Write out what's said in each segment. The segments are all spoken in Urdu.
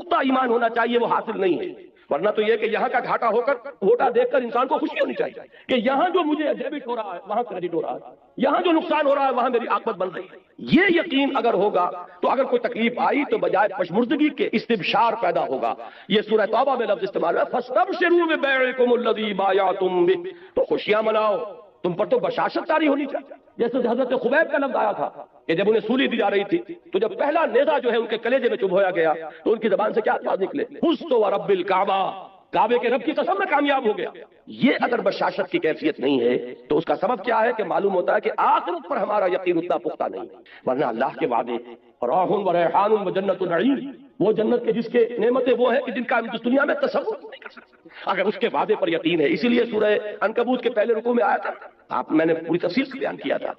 پختہ ایمان ہونا چاہیے، وہ حاصل نہیں ہے۔ ورنہ تو یہ کہ یہاں کا گھاٹا ہو کر گھوٹا دیکھ کر انسان کو خوشی ہونی چاہیے کہ یہاں جو مجھے ڈیبٹ ہو رہا ہے وہاں کریڈٹ ہو رہا ہے، یہاں جو نقصان ہو رہا ہے وہاں میری عاقبت بن رہی ہے۔ یہ یقین اگر ہوگا تو اگر کوئی تکلیف آئی تو بجائے پشمردگی کے استبشار پیدا ہوگا۔ یہ سورہ توبہ میں لفظ استعمال ہے، فَاسْتَبْشِرُوا بِبَيْعِكُمُ الَّذِي بَایَعْتُم بِهِ، تو خوشیاں مناؤ، تم پر تو بشاشت طاری ہونی چاہیے۔ جیسے حضرت خبیب کا لفظ آیا تھا کہ جب انہیں سولی دی جا رہی تھی تو جب پہلا نیزہ جو ہے ان کے کلیجے میں چبھویا گیا تو ان کی زبان سے کیا الفاظ نکلے؟ فزت ورب الکعبہ، کعبے کے رب کی قسم میں کامیاب ہو گیا۔ یہ اگر بشاشت کی کیفیت نہیں ہے تو اس کا سبب کیا ہے کہ معلوم ہوتا ہے کہ آخرت پر ہمارا یقین اتنا پختہ نہیں، ورنہ اللہ کے وعدے راح و ریحان و جنت النعیم، وہ جنت کے جس کے نعمتیں وہ ہیں کہ جن کا ہم اس دنیا میں تصور نہیں کر سکتے، اگر اس کے وعدے پر یقین ہے۔ اسی لیے سورہ عنکبوت کے پہلے رکوع میں آیا تھا، میں نے پوری تفصیل سے بیان کیا تھا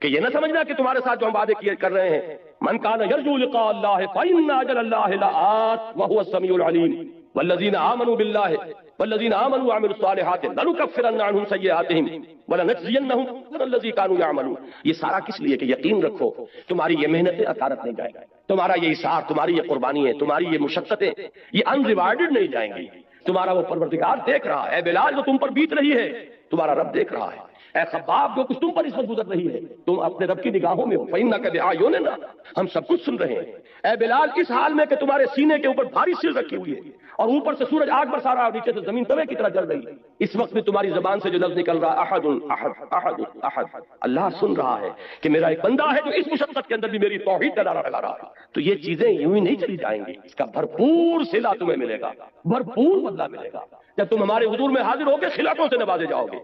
کہ یہ نہ سمجھنا کہ تمہارے ساتھ جو ہم وعدے کیے کر رہے ہیں، من کان یرجو لقاء اللہ فإن اجل اللہ لآت وهو السمیع العلیم والذین آمنوا باللہ والذین آمنوا وعملوا الصالحات لنکفرن عنہم سیئاتہم ولنجزینہم احسن الذی کانوا یعملون۔ یہ سارا کس لیے کہ یقین رکھو تمہاری یہ محنتیں اثارت نہیں جائیں گی، تمہارا یہ اثار، تمہاری یہ قربانیاں، تمہاری یہ مشقتیں یہ ان ریوارڈڈ نہیں جائیں گی۔ تمہارا وہ پروردگار دیکھ رہا ہے، اے بلال جو تم پر بیت رہی ہے تمہارا رب دیکھ رہا ہے، اے خباب جو کچھ تم پر اس وقت گزر رہی ہے تم اپنے رب کی نگاہوں میں ہو، فَإِنَّكَ بِأَعْيُنِنَا، ہم سب کچھ سن رہے ہیں۔ اے بلال اس حال میں کہ تمہارے سینے کے اوپر بھاری سل رکھی ہوئی ہے اور اوپر سے سورج آگ برسا رہا ہے اور نیچے سے زمین توے کی طرح جل رہی ہے، اس وقت بھی تمہاری زبان سے جو لفظ نکل رہا احد احد احد احد، اللہ سن رہا ہے کہ میرا ایک بندہ ہے جو اس مشقت کے اندر بھی میری توحید کا نعرہ لگا رہا ہے۔ تو یہ چیزیں یوں ہی نہیں چلی جائیں گی، اس کا بھرپور صلہ تمہیں ملے گا، بھرپور بدلہ ملے گا جب تم ہمارے حضور میں حاضر ہوگے، خلافوں سے نوازے جاؤ گے۔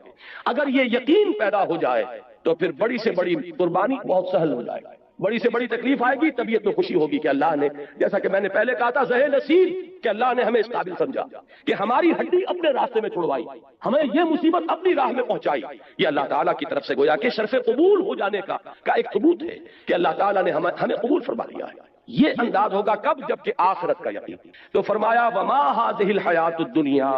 اگر یہ یقین پیدا ہو جائے تو پھر بڑی سے بڑی قربانی بہت سہل ہو جائے گی، بڑی سے بڑی تکلیف آئے گی، طبیعت میں خوشی ہوگی کہ اللہ نے، جیسا کہ میں نے پہلے کہا تھا، زہ نصیب کہ اللہ نے ہمیں اس قابل سمجھا کہ ہماری ہڈی اپنے راستے میں چھڑوائی، ہمیں یہ مصیبت اپنی راہ میں پہنچائی۔ یہ اللہ تعالیٰ کی طرف سے گویا کہ شرف قبول ہو جانے کا ایک ثبوت ہے کہ اللہ تعالیٰ نے ہمیں قبول فرما لیا ہے۔ یہ انداز ہوگا کب؟ جبکہ آخرت کا یقین۔ تو فرمایا وما هذه الحیات الدنیا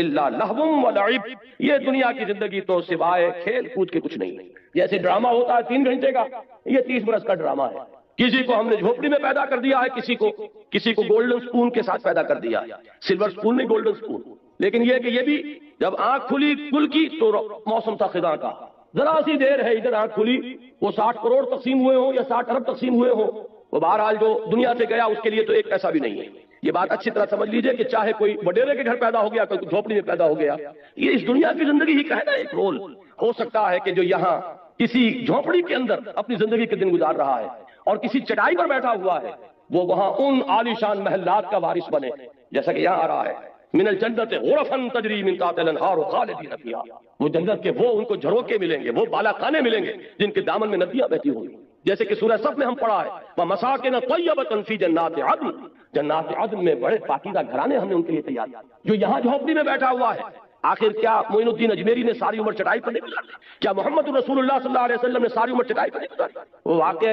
الا لہو ولعب، یہ دنیا کی زندگی تو سوائے کھیل کود کے کچھ نہیں۔ جیسے ڈرامہ ہوتا ہے 3 گھنٹے کا، یہ 30 برس کا ڈرامہ ہے۔ کسی کو ہم نے جھوپڑی میں پیدا کر دیا ہے، کسی کو گولڈن سپون کے ساتھ پیدا کر دیا ہے، سلور سپون نہیں گولڈن سپون۔ لیکن یہ کہ یہ بھی جب آنکھ کھلی کل کی تو موسم تھا خزاں کا، ذرا سی دیر ہے ادھر آنکھ کھلی، وہ 60 کروڑ تقسیم ہوئے ہوں یا 60 ارب تقسیم ہوئے ہوں، وہ بہرحال جو دنیا سے گیا اس کے لیے تو ایک پیسہ بھی نہیں ہے۔ یہ بات اچھی طرح سمجھ لیجئے کہ چاہے کوئی وڈیرے کے گھر پیدا ہو گیا، کوئی جھوپڑی میں پیدا ہو گیا، یہ اس دنیا کی زندگی ہی کا ہے نا ایک رول۔ ہو سکتا ہے کہ جو یہاں کسی جھوپڑی کے اندر اپنی زندگی کے دن گزار رہا ہے اور کسی چٹائی پر بیٹھا ہوا ہے، وہ وہاں ان عالیشان محلات کا وارث بنے، جیسا کہ یہاں آ رہا ہے من الجنت غرفا تجری من تحتها الانہار خالدین فیہا، وہ جنت کے وہ ان کو جھروکے ملیں گے، وہ بالا خانے ملیں گے جن کے دامن میں ندیاں بہتی ہوں گی، جیسے کہ سورہ صف میں ہم پڑھا ہے وَمَسَاكِنَ طَيِّبَةً فِي جَنَّاتِ عَدْنٍ، جنات عدن میں بڑے پاکیزہ گھرانے ہم نے ان کے لیے تیار کیے۔ جو یہاں جھونپڑی میں بیٹھا ہوا ہے، آخر کیا معین الدین اجمیری نے ساری عمر چٹائی پر نہیں گزاری؟ کیا محمد رسول اللہ صلی اللہ علیہ وسلم نے ساری عمر چٹائی پر نہیں گزاری؟ وہ واقعہ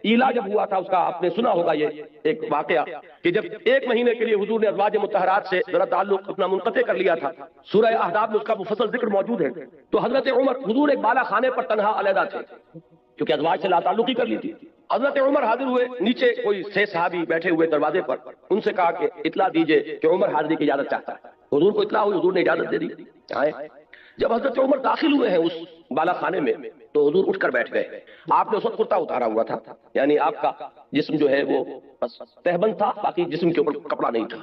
ایلا جب ہوا تھا، اس کا آپ نے سنا ہوگا یہ ایک واقعہ کہ جب 1 مہینے کے لیے حضور نے ازواج مطہرات سے ذرا تعلق اپنا منقطع کر لیا تھا، سورہ احزاب میں اس کا مفصل ذکر موجود ہے۔ تو حضرت عمر، حضور ایک بالا خانے پر تنہا علیحدہ تھے کیونکہ ازواج سے لا تعلقی کر لی تھی۔ حضرت عمر حاضر ہوئے، نیچے کوئی 6 صحابی بیٹھے ہوئے دروازے پر، ان سے کہا کہ اطلاع دیجئے کہ عمر حاضری کی اجازت چاہتا ہے۔ حضور کو اطلاع ہوئی، حضور نے اجازت دے دی، آئے۔ جب حضرت عمر داخل ہوئے ہیں اس بالا خانے میں تو حضور اٹھ کر بیٹھ گئے۔ آپ نے اس وقت کرتا اتارا ہوا تھا، یعنی آپ کا جسم جو ہے وہ بس تہبند تھا، باقی جسم کے اوپر کپڑا نہیں تھا،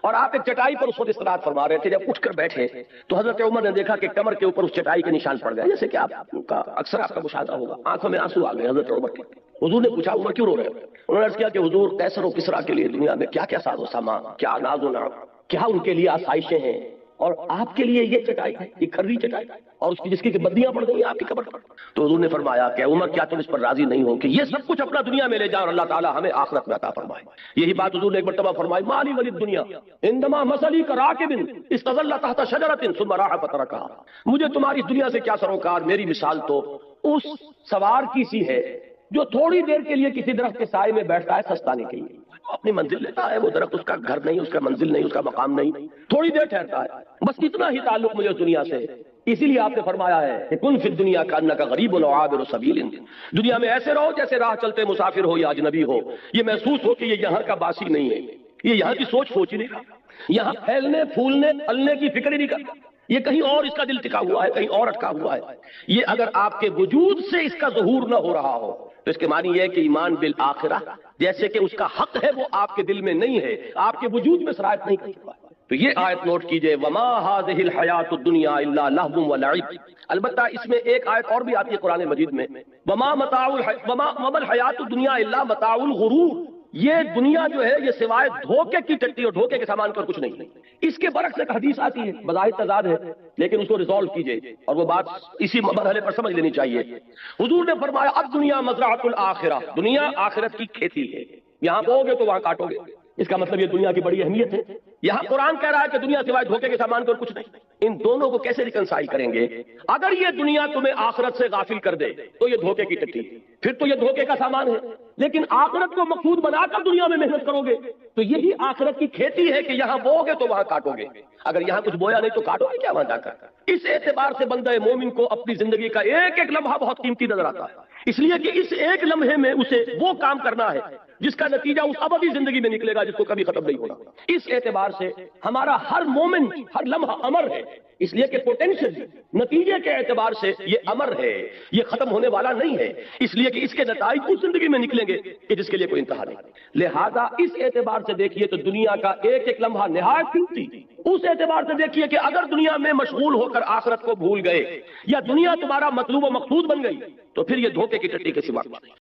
اور آپ ایک چٹائی پر اس وقت استراحت فرما رہے تھے۔ جب اٹھ کر بیٹھے تو حضرت عمر نے دیکھا کہ کمر کے اوپر اس چٹائی کے نشان پڑ گئے، جیسے کہ آپ کا اکثر آپ کا مشاہدہ ہوگا، آنکھوں میں آنسو آ گئے حضرت عمر کے۔ حضور نے پوچھا عمر کیوں رو رہے ہو؟ انہوں نے عرض کیا کہ حضور قیصر و کسریٰ کے لیے دنیا میں کیا کیا ساز و سامان، کیا ناز و نعم، کیا ان کے لیے آسائشیں ہیں، اور آپ کے لیے یہ چٹائی ہے، یہ کھری چٹائی، اور اس کی جس کی بدیاں پڑ گئی آپ کی قبر پر۔ تو حضور نے فرمایا کہ عمر کیا تم اس پر راضی نہیں ہو کہ یہ سب کچھ اپنا دنیا میں لے جاؤ اور اللہ تعالیٰ ہمیں آخرت میں عطا فرمائے؟ یہی بات حضور نے ایک مرتبہ فرمائی مالی ولی الدنیا انما مثلی کراکب استظل تحت شجرۃ ثم راح فترکها، مجھے تمہاری دنیا سے کیا سروکار، میری مثال تو اس سوار کی سی ہے جو تھوڑی دیر کے لیے کسی درخت کے سائے میں بیٹھتا ہے سستانے کے لیے، اپنی منزل لیتا ہے، وہ درخت اس کا گھر نہیں، اس کا منزل نہیں، اس کا مقام نہیں، تھوڑی دیر ٹھہرتا ہے، بس اتنا ہی تعلق مجھے اس دنیا سے۔ اسی لیے آپ نے فرمایا ہے کہ کن فی الدنیا کانک غریب و عابر سبیل، دنیا میں ایسے رہو جیسے راہ چلتے مسافر ہو یا اجنبی ہو، یہ محسوس ہو کہ یہ یہاں کا باسی نہیں ہے، یہ یہاں کی سوچ ہی نہیں رہا، یہاں پھیلنے پھولنے پھلنے کی فکر ہی نہیں کرتا، یہ کہیں اور اس کا دل ٹکا ہوا ہے، کہیں اور اٹکا ہوا ہے۔ یہ اگر آپ کے وجود سے اس کا ظہور نہ ہو رہا ہو تو اس کے معنی یہ ہے کہ ایمان بالآخرہ جیسے کہ اس کا حق ہے وہ آپ کے دل میں نہیں ہے، آپ کے وجود میں سرایت نہیں کر چکا ہے۔ تو یہ آیت نوٹ کیجئے، وما هذه الحیات الدنیا الا لہو ولعب۔ البتہ اس میں ایک آیت اور بھی آتی ہے قرآن مجید میں، وما الحیات الدنیا الا متاع الغرور، یہ دنیا جو ہے یہ سوائے دھوکے کی ٹٹی اور دھوکے کے سامان پر کچھ نہیں۔ اس کے برعکس ایک حدیث آتی ہے، بظاہر تضاد ہے لیکن اس کو ریزالو کیجئے اور وہ بات اسی مرحلے پر سمجھ لینی چاہیے۔ حضور نے فرمایا اب دنیا مزرعۃ الآخرہ، دنیا آخرت کی کھیتی ہے، یہاں بو گے تو وہاں کاٹو گے۔ اس کا مطلب یہ دنیا کی بڑی اہمیت ہے۔ یہاں قرآن کہہ رہا ہے کہ دنیا سوائے دھوکے کے سامان پر کچھ نہیں۔ ان دونوں کو کیسے ریکنسائی کریں گے؟ اگر یہ دنیا تمہیں آخرت سے غافل کر دے تو یہ دھوکے کی ٹٹی، پھر تو یہ دھوکے کا سامان ہے، لیکن آخرت کو مقصود بنا کر دنیا میں محنت کرو گے تو یہی آخرت کی کھیتی ہے کہ یہاں بو گے تو وہاں کاٹو گے، اگر یہاں کچھ بویا نہیں تو کاٹو گے کیا وہاں جا کر۔ اس اعتبار سے بندہ مومن کو اپنی زندگی کا ایک ایک لمحہ بہت قیمتی نظر آتا ہے، اس لیے کہ اس ایک لمحے میں اسے وہ کام کرنا ہے جس کا نتیجہ اس ابدی زندگی میں نکلے گا، جس کو کبھی ختم نہیں ہوگا۔ اس اعتبار سے ہمارا ہر مومن ہر لمحہ امر ہے، اس لیے کہ پوٹینشیل نتیجے کے اعتبار سے یہ امر ہے، یہ ختم ہونے والا نہیں ہے، اس لیے کہ اس کے نتائج اس زندگی میں نکلیں گے کہ جس کے لیے کوئی انتہا نہیں۔ لہذا اس اعتبار سے دیکھیے تو دنیا کا ایک ایک لمحہ نہایت قیمتی، اس اعتبار سے دیکھیے کہ اگر دنیا میں مشغول ہو کر آخرت کو بھول گئے یا دنیا تمہارا مطلوب و مقصود بن گئی تو پھر یہ دھوکے کی ٹٹی کے سوا